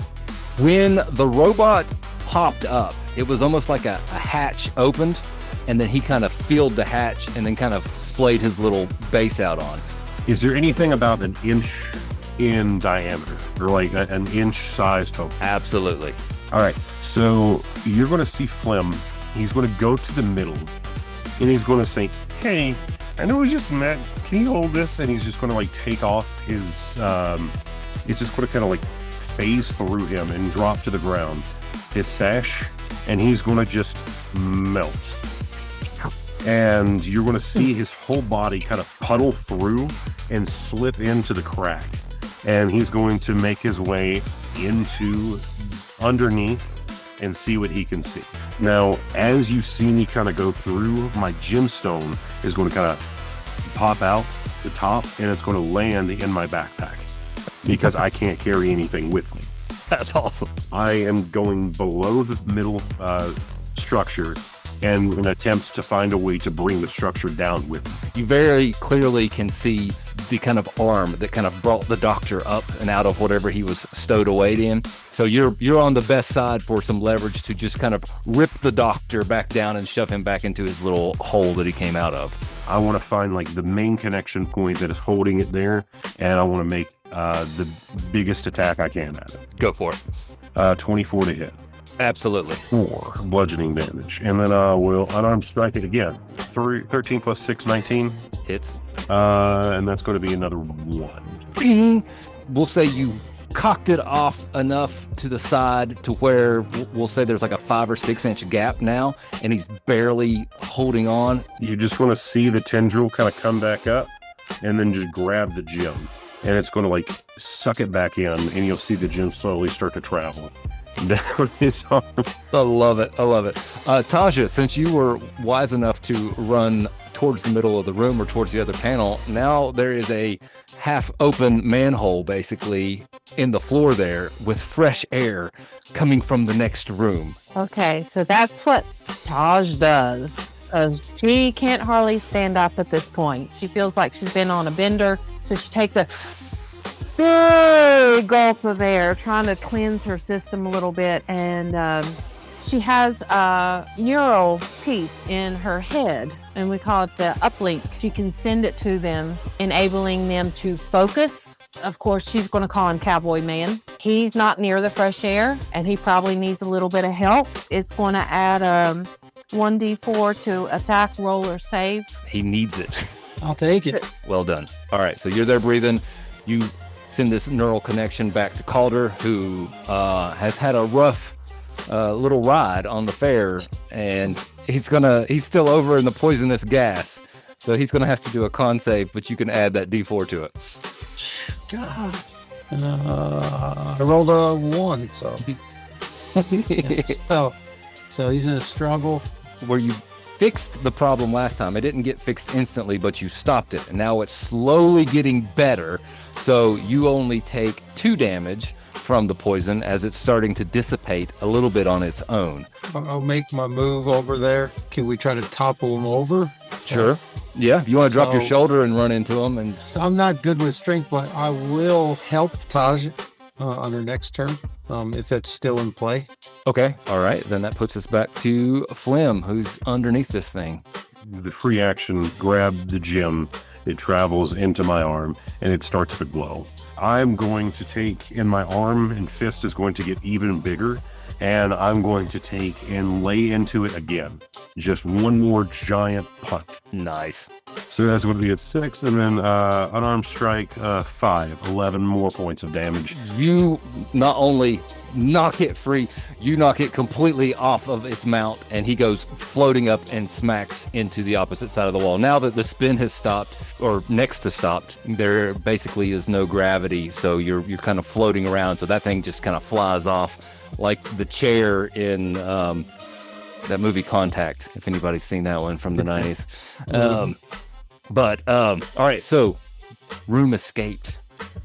[SPEAKER 4] When the robot popped up, it was almost like a hatch opened, and then he kind of filled the hatch and then kind of splayed his little base out on.
[SPEAKER 2] Is there anything about an inch in diameter or like an inch size total?
[SPEAKER 4] Absolutely.
[SPEAKER 2] All right, so you're going to see Flim. He's going to go to the middle and he's going to say, "Hey, I know we just met. Can you hold this?" And he's just going to like take off his, it's just going to kind of like phase through him and drop to the ground, his sash, and he's going to just melt. And you're going to see his whole body kind of puddle through and slip into the crack. And he's going to make his way into underneath and see what he can see. Now, as you see me kind of go through, my gemstone is going to kind of pop out the top and it's going to land in my backpack because I can't carry anything with me.
[SPEAKER 4] That's awesome.
[SPEAKER 2] I am going below the middle structure and an attempt to find a way to bring the structure down with me.
[SPEAKER 4] You very clearly can see the kind of arm that kind of brought the doctor up and out of whatever he was stowed away in. So you're on the best side for some leverage to just kind of rip the doctor back down and shove him back into his little hole that he came out of.
[SPEAKER 2] I want to find like the main connection point that is holding it there, and I want to make the biggest attack I can at it.
[SPEAKER 4] Go for it.
[SPEAKER 2] 24 to hit.
[SPEAKER 4] Absolutely.
[SPEAKER 2] 4 bludgeoning damage, and then I will unarmed strike it again. 13 plus 6, 19.
[SPEAKER 4] Hits.
[SPEAKER 2] And that's going to be another 1.
[SPEAKER 4] We'll say you cocked it off enough to the side to where we'll say there's like a 5 or 6 inch gap now, and he's barely holding on.
[SPEAKER 2] You're just going to see the tendril kind of come back up and then just grab the gem, and it's going to like suck it back in, and you'll see the gem slowly start to travel down his arm.
[SPEAKER 4] I love it. I love it. Taja, since you were wise enough to run towards the middle of the room or towards the other panel, now there is a half open manhole basically in the floor there with fresh air coming from the next room.
[SPEAKER 6] Okay, so that's what Taj does. She can't hardly stand up at this point. She feels like she's been on a bender, so she takes a big gulp of air, trying to cleanse her system a little bit, and she has a neural piece in her head, and we call it the uplink. She can send it to them, enabling them to focus. Of course, she's going to call him Cowboy Man. He's not near the fresh air, and he probably needs a little bit of help. It's going to add 1d4 to attack, roll, or save.
[SPEAKER 4] He needs it.
[SPEAKER 7] I'll take it.
[SPEAKER 4] Well done. All right, so you're there breathing. You send this neural connection back to Calder, who has had a rough little ride on the fair, and he's still over in the poisonous gas, so he's gonna have to do a con save, but you can add that d4 to it.
[SPEAKER 7] God. I rolled a 1, so. So he's in a struggle.
[SPEAKER 4] Where you fixed the problem last time, it didn't get fixed instantly, but you stopped it, and now it's slowly getting better. So you only take 2 damage from the poison as it's starting to dissipate a little bit on its own.
[SPEAKER 7] I'll make my move over there. Can we try to topple him over?
[SPEAKER 4] Sure. Yeah, if you want to drop your
[SPEAKER 7] So-
[SPEAKER 4] shoulder and run into him. And
[SPEAKER 7] So I'm not good with strength, but I will help Taj on her next turn, if it's still in play.
[SPEAKER 4] okay, all right, then that puts us back to Flim, who's underneath this thing.
[SPEAKER 2] The free action, grab the gem, It travels into my arm and it starts to glow. I'm going to take, and my arm and fist is going to get even bigger, and I'm going to take and lay into it again. Just one more giant punch.
[SPEAKER 4] Nice.
[SPEAKER 2] So that's going to be a 6, and then unarmed strike, 5, 11 more points of damage.
[SPEAKER 4] You not only knock it free, you knock it completely off of its mount, and he goes floating up and smacks into the opposite side of the wall. Now that the spin has stopped, or next to stopped, there basically is no gravity, so you're kind of floating around. So that thing just kind of flies off like the chair in that movie Contact, if anybody's seen that one from the 90s. All right, so room escaped.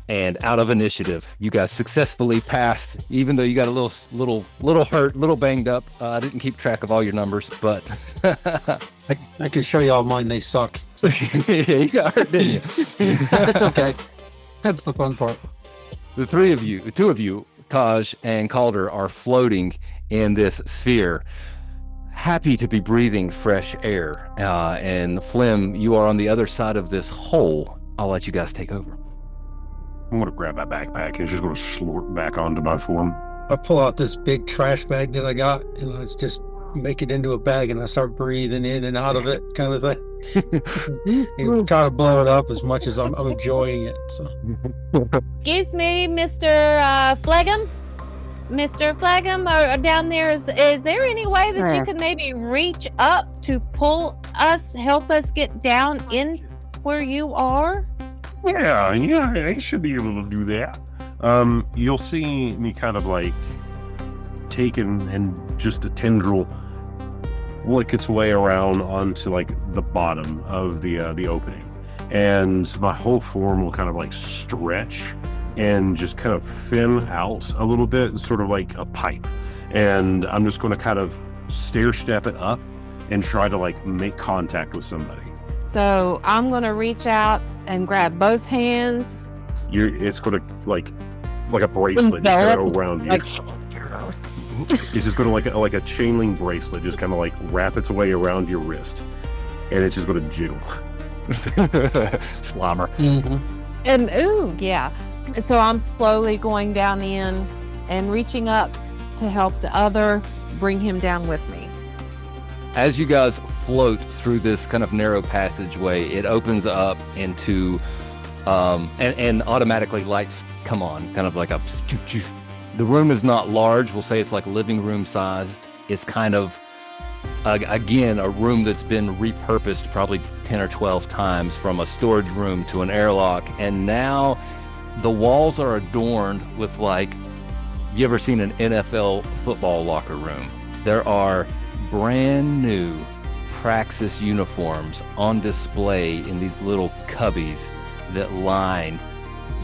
[SPEAKER 4] And out of initiative, you guys successfully passed, even though you got a little hurt, little banged up. I didn't keep track of all your numbers, but
[SPEAKER 7] I can show you all mine. They suck.
[SPEAKER 4] yeah, you got hurt, didn't you?
[SPEAKER 7] That's okay. That's the fun part.
[SPEAKER 4] The two of you, Taj and Calder, are floating in this sphere, happy to be breathing fresh air. And Flim, you are on the other side of this hole. I'll let you guys take over.
[SPEAKER 2] I'm going to grab my backpack and it's just going to slurp back onto my form.
[SPEAKER 7] I pull out this big trash bag that I got, and I just make it into a bag, and I start breathing in and out of it, kind of thing. And try to blow it up as much as I'm enjoying it. So.
[SPEAKER 6] Excuse me, Mr. Phlegm? Mr. Phlegm, down there, is there any way that you can maybe reach up to help us get down in where you are?
[SPEAKER 2] Yeah, I should be able to do that. You'll see me kind of like taken and just a tendril lick its way around onto like the bottom of the opening, and my whole form will kind of like stretch and just kind of thin out a little bit, sort of like a pipe. And I'm just going to kind of stair step it up and try to like make contact with somebody.
[SPEAKER 6] So I'm going to reach out and grab both hands.
[SPEAKER 2] It's going to like a bracelet just go around you. It's just going to like a chain link bracelet, just kind of like wrap its way around your wrist, and it's just going to jiggle.
[SPEAKER 4] Slammer.
[SPEAKER 6] Mm-hmm. And ooh, yeah. So I'm slowly going down in and reaching up to help the other bring him down with me.
[SPEAKER 4] As you guys float through this kind of narrow passageway, it opens up into, and automatically lights come on, kind of like a. The room is not large. We'll say it's like living room sized. It's kind of, again, a room that's been repurposed probably 10 or 12 times, from a storage room to an airlock. And now the walls are adorned with, like, you ever seen an NFL football locker room? There are brand new Praxis uniforms on display in these little cubbies that line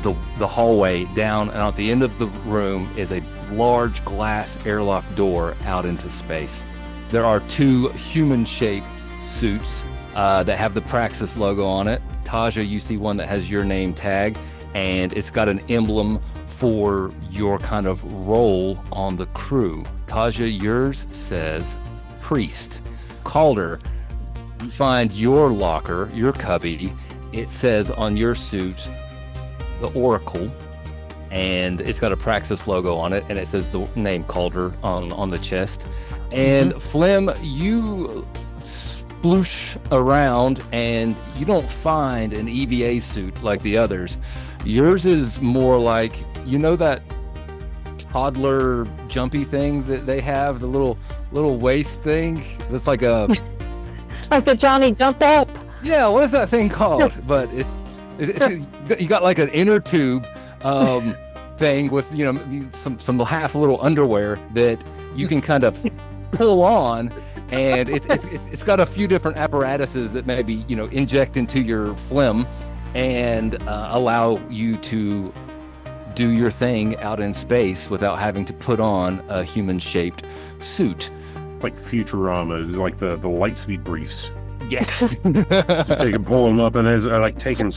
[SPEAKER 4] the hallway down, and at the end of the room is a large glass airlock door out into space. There are 2 human-shaped suits that have the Praxis logo on it. Taja, you see one that has your name tag, and it's got an emblem for your kind of role on the crew. Taja, yours says priest. Calder, you find your locker, your cubby. It says on your suit, the Oracle, and it's got a Praxis logo on it, and it says the name Calder on the chest. And Flim, you sploosh around, and you don't find an EVA suit like the others. Yours is more like, you know, that toddler jumpy thing that they have, the little waist thing. It's like a
[SPEAKER 6] like the Johnny Jump Up.
[SPEAKER 4] Yeah, what is that thing called? But it's you got like an inner tube thing with, you know, some half little underwear that you can kind of pull on, and it's got a few different apparatuses that maybe, you know, inject into your phlegm and allow you to do your thing out in space without having to put on a human-shaped suit.
[SPEAKER 2] Like Futurama, like the light speed briefs.
[SPEAKER 4] Yes.
[SPEAKER 2] Just take and pull them up, and as I like take and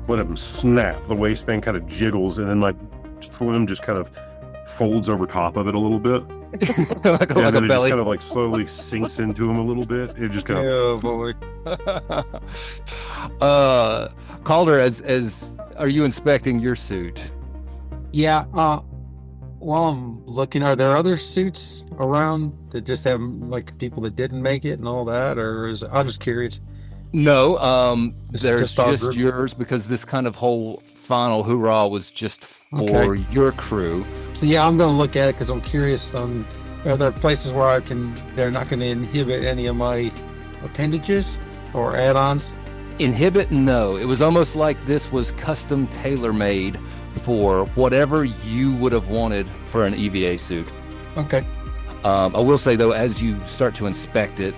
[SPEAKER 2] let them snap, the waistband kind of jiggles, and then like Flim just kind of folds over top of it a little bit.
[SPEAKER 4] like a
[SPEAKER 2] it
[SPEAKER 4] belly.
[SPEAKER 2] Just kind of like slowly sinks into him a little bit. It just kind of.
[SPEAKER 7] Oh boy.
[SPEAKER 4] Calder, as are you inspecting your suit?
[SPEAKER 7] Yeah. While I'm looking, are there other suits around that just have like people that didn't make it and all that, or is I'm just curious.
[SPEAKER 4] No, there's
[SPEAKER 7] just our
[SPEAKER 4] just
[SPEAKER 7] group?
[SPEAKER 4] yours because this kind of whole final hoorah was just for
[SPEAKER 7] Okay.
[SPEAKER 4] your crew.
[SPEAKER 7] So yeah, I'm gonna look at it because I'm curious on are there places where they're not gonna inhibit any of my appendages or add-ons.
[SPEAKER 4] Inhibit, no. It was almost like this was custom tailor-made for whatever you would have wanted for an EVA suit.
[SPEAKER 7] Okay.
[SPEAKER 4] I will say though, as you start to inspect it,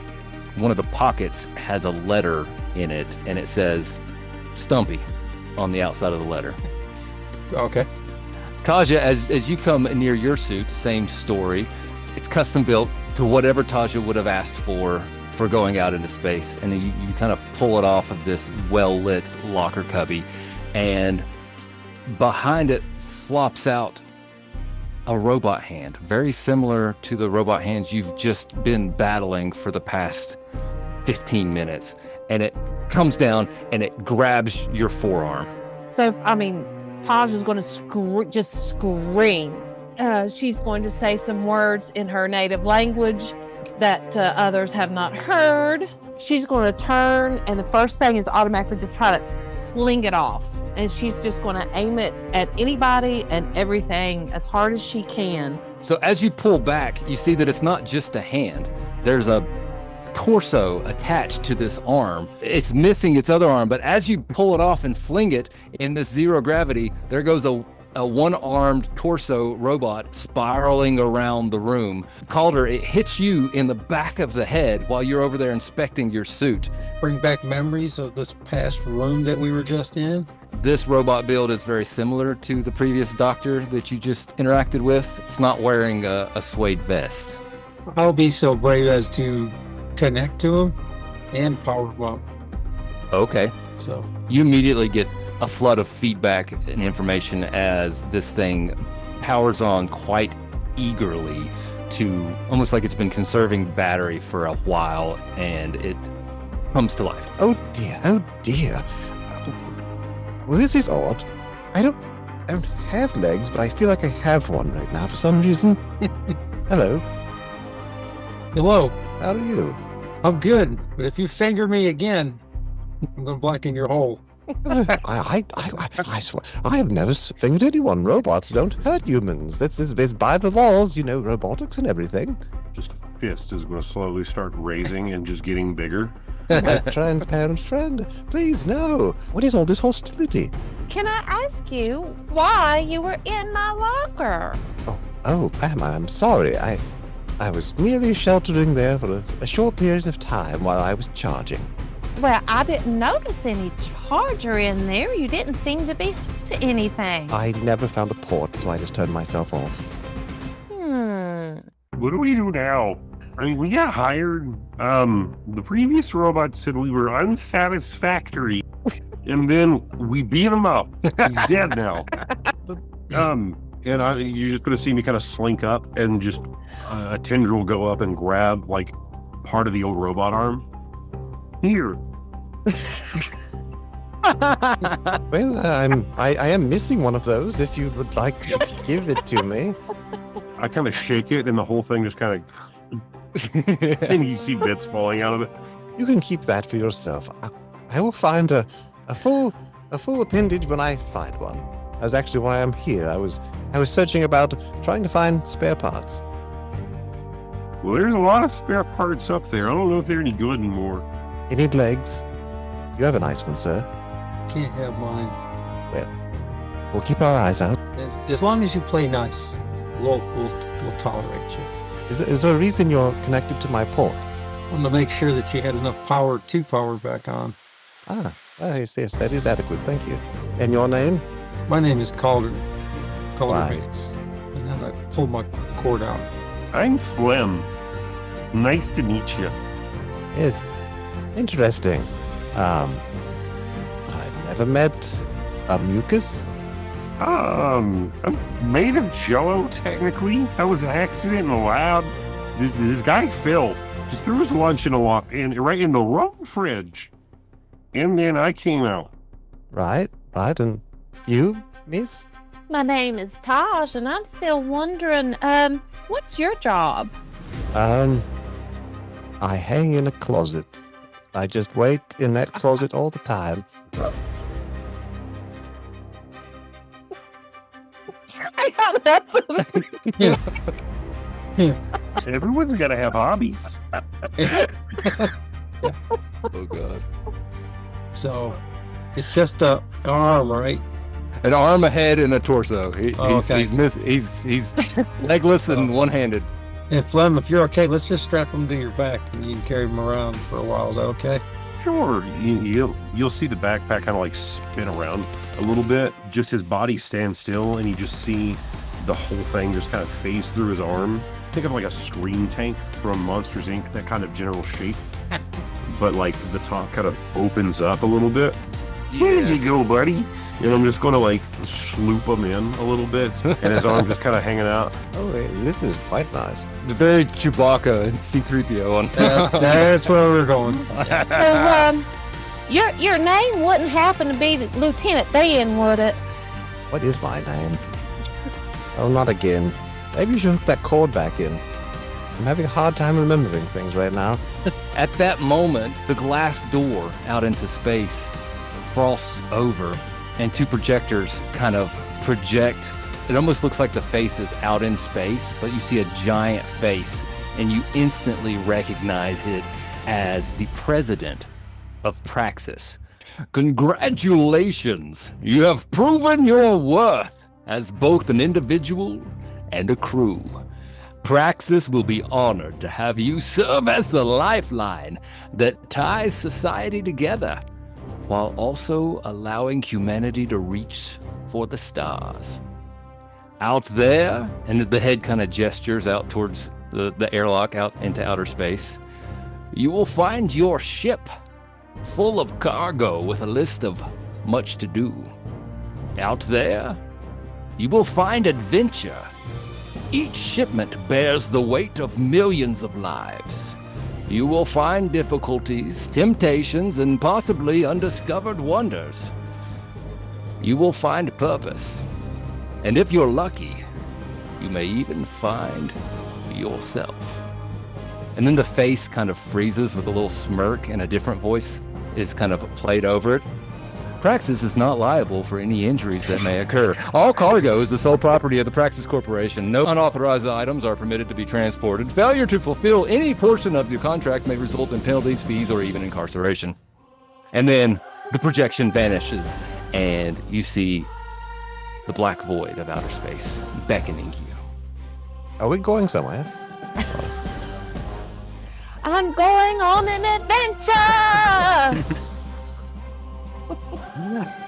[SPEAKER 4] one of the pockets has a letter in it, and it says Stumpy on the outside of the letter.
[SPEAKER 7] Okay.
[SPEAKER 4] Taja, as you come near your suit, same story. It's custom built to whatever Taja would have asked for going out into space. And then you kind of pull it off of this well-lit locker cubby, and behind it flops out a robot hand, very similar to the robot hands you've just been battling for the past 15 minutes. And it comes down and it grabs your forearm.
[SPEAKER 6] So, Taj is going to just scream. She's going to say some words in her native language that others have not heard. She's going to turn, and the first thing is automatically just try to fling it off. And she's just going to aim it at anybody and everything as hard as she can.
[SPEAKER 4] So as you pull back, you see that it's not just a hand. There's a torso attached to this arm. It's missing its other arm, but as you pull it off and fling it in this zero gravity, there goes a one-armed torso robot spiraling around the room. Calder, it hits you in the back of the head while you're over there inspecting your suit.
[SPEAKER 7] Bring back memories of this past room that we were just in.
[SPEAKER 4] This robot build is very similar to the previous doctor that you just interacted with. It's not wearing a suede vest.
[SPEAKER 7] I'll be so brave as to connect to him and power him up.
[SPEAKER 4] Okay.
[SPEAKER 7] So
[SPEAKER 4] You immediately get a flood of feedback and information as this thing powers on quite eagerly, to almost like it's been conserving battery for a while, and it comes to life.
[SPEAKER 3] Oh dear. Well, this is odd. I don't have legs, but I feel like I have one right now for some reason. Hello,
[SPEAKER 7] hello,
[SPEAKER 3] how are you?
[SPEAKER 7] I'm good, but if you finger me again, I'm gonna blacken your hole.
[SPEAKER 3] I swear, I have never fingered anyone. Robots don't hurt humans. That's by the laws, robotics and everything.
[SPEAKER 2] Just a fist is going to slowly start raising and just getting bigger.
[SPEAKER 3] My transparent friend, please no. What is all this hostility?
[SPEAKER 6] Can I ask you why you were in my locker?
[SPEAKER 3] Oh, ma'am, I'm sorry. I was merely sheltering there for a short period of time while I was charging.
[SPEAKER 6] Well, I didn't notice any charger in there. You didn't seem to be hooked to anything.
[SPEAKER 3] I never found a port, so I just turned myself off.
[SPEAKER 2] What do we do now? I mean, we got hired. The previous robot said we were unsatisfactory, and then we beat him up. He's dead now. And you're just going to see me kind of slink up and just a tendril go up and grab like part of the old robot arm. Here.
[SPEAKER 3] Well, I am missing one of those. If you would like to give it to me.
[SPEAKER 2] I kind of shake it, and the whole thing just kind of, and you see bits falling out of it.
[SPEAKER 3] You can keep that for yourself. I will find a full appendage when I find one. That's actually why I'm here. I was searching about trying to find spare parts.
[SPEAKER 2] Well, there's a lot of spare parts up there. I don't know if they're any good anymore.
[SPEAKER 3] You need legs? You have a nice one, sir.
[SPEAKER 7] Can't have mine.
[SPEAKER 3] We'll keep our eyes out.
[SPEAKER 7] As long as you play nice, we'll tolerate you.
[SPEAKER 3] Is there a reason you're connected to my port?
[SPEAKER 7] I want to make sure that you had enough power to power back on.
[SPEAKER 3] Yes, that is adequate. Thank you. And your name?
[SPEAKER 7] My name is Calder
[SPEAKER 3] Why?
[SPEAKER 7] Bates. And then I pulled my cord out.
[SPEAKER 2] I'm Flem. Nice to meet you.
[SPEAKER 3] Yes. Interesting. I've never met a mucus.
[SPEAKER 2] I'm made of jello, technically. That was an accident in the lab. This guy, Phil, just threw his lunch in right in the wrong fridge. And then I came out.
[SPEAKER 3] Right. And you, miss?
[SPEAKER 6] My name is Taj, and I'm still wondering, what's your job?
[SPEAKER 3] I hang in a closet. I just wait in that closet all the time.
[SPEAKER 6] I got that.
[SPEAKER 2] Everyone's got to have hobbies.
[SPEAKER 4] Oh God.
[SPEAKER 7] So it's just a arm, right?
[SPEAKER 4] An arm, a head, and a torso.
[SPEAKER 7] Okay.
[SPEAKER 4] He's legless and one-handed.
[SPEAKER 7] And Flem, if you're okay, let's just strap him to your back and you can carry him around for a while. Is that okay?
[SPEAKER 2] Sure. You'll see the backpack kind of like spin around a little bit. Just his body stand still, and you just see the whole thing just kind of phase through his arm. Think of like a screen tank from Monsters Inc., that kind of general shape. But like the top kind of opens up a little bit. There you go, buddy. And I'm just going to like sloop him in a little bit, and his arm just kind of hanging out.
[SPEAKER 3] Oh, this is quite nice.
[SPEAKER 4] Very Chewbacca and C-3PO on.
[SPEAKER 7] That's where we're going.
[SPEAKER 6] So, your name wouldn't happen to be Lieutenant Dan, would it?
[SPEAKER 3] What is my name? Oh, not again. Maybe you should hook that cord back in. I'm having a hard time remembering things right now.
[SPEAKER 4] At that moment, the glass door out into space frosts over, and two projectors kind of project. It almost looks like the face is out in space, but you see a giant face, and you instantly recognize it as the president of Praxis. Congratulations! You have proven your worth as both an individual and a crew. Praxis will be honored to have you serve as the lifeline that ties society together, while also allowing humanity to reach for the stars. Out there, and the head kind of gestures out towards the airlock out into outer space, you will find your ship full of cargo with a list of much to do. Out there, you will find adventure. Each shipment bears the weight of millions of lives. You will find difficulties, temptations, and possibly undiscovered wonders. You will find purpose. And if you're lucky, you may even find yourself. And then the face kind of freezes with a little smirk, and a different voice is kind of played over it. Praxis is not liable for any injuries that may occur. All cargo is the sole property of the Praxis Corporation. No unauthorized items are permitted to be transported. Failure to fulfill any portion of your contract may result in penalties, fees, or even incarceration. And then the projection vanishes, and you see the black void of outer space beckoning you.
[SPEAKER 3] Are we going somewhere?
[SPEAKER 6] I'm going on an adventure!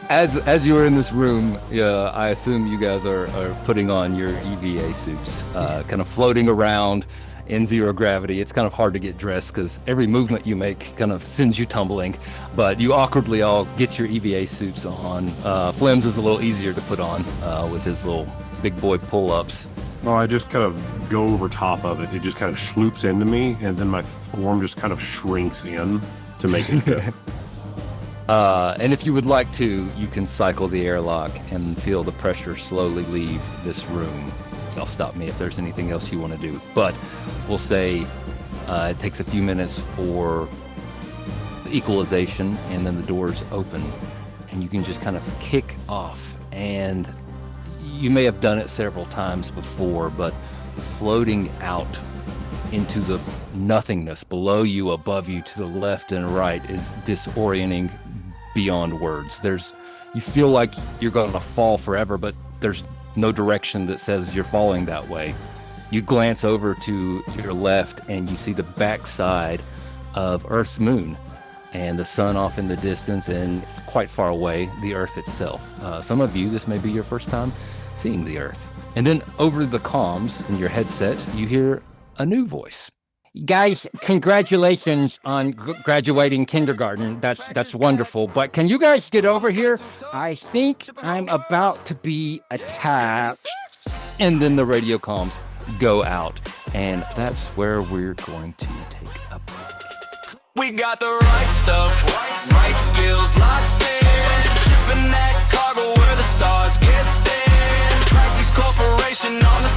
[SPEAKER 4] As you are in this room, I assume you guys are putting on your EVA suits, kind of floating around in zero gravity. It's kind of hard to get dressed because every movement you make kind of sends you tumbling, but you awkwardly all get your EVA suits on. Flem's is a little easier to put on with his little big boy pull-ups.
[SPEAKER 2] Well, I just kind of go over top of it. It just kind of sloops into me, and then my form just kind of shrinks in to make it fit.
[SPEAKER 4] And if you would like to, you can cycle the airlock and feel the pressure slowly leave this room. Y'all stop me if there's anything else you want to do. But we'll say it takes a few minutes for the equalization, and then the doors open, and you can just kind of kick off. And you may have done it several times before, but floating out into the nothingness below you, above you, to the left and right is disorienting beyond words. You feel like you're going to fall forever, but there's no direction that says you're falling that way. You glance over to your left and you see the backside of Earth's moon and the sun off in the distance, and quite far away, the Earth itself. Some of you, this may be your first time seeing the Earth. And then over the comms in your headset, you hear a new voice. Guys, congratulations on graduating kindergarten. That's wonderful. But can you guys get over here? I think I'm about to be attacked. And then the radio comms go out. And that's where we're going to take a break.
[SPEAKER 5] We
[SPEAKER 8] we got the right stuff, right skills locked in. Shipping that cargo where the stars get thin. Praxis Corporation on the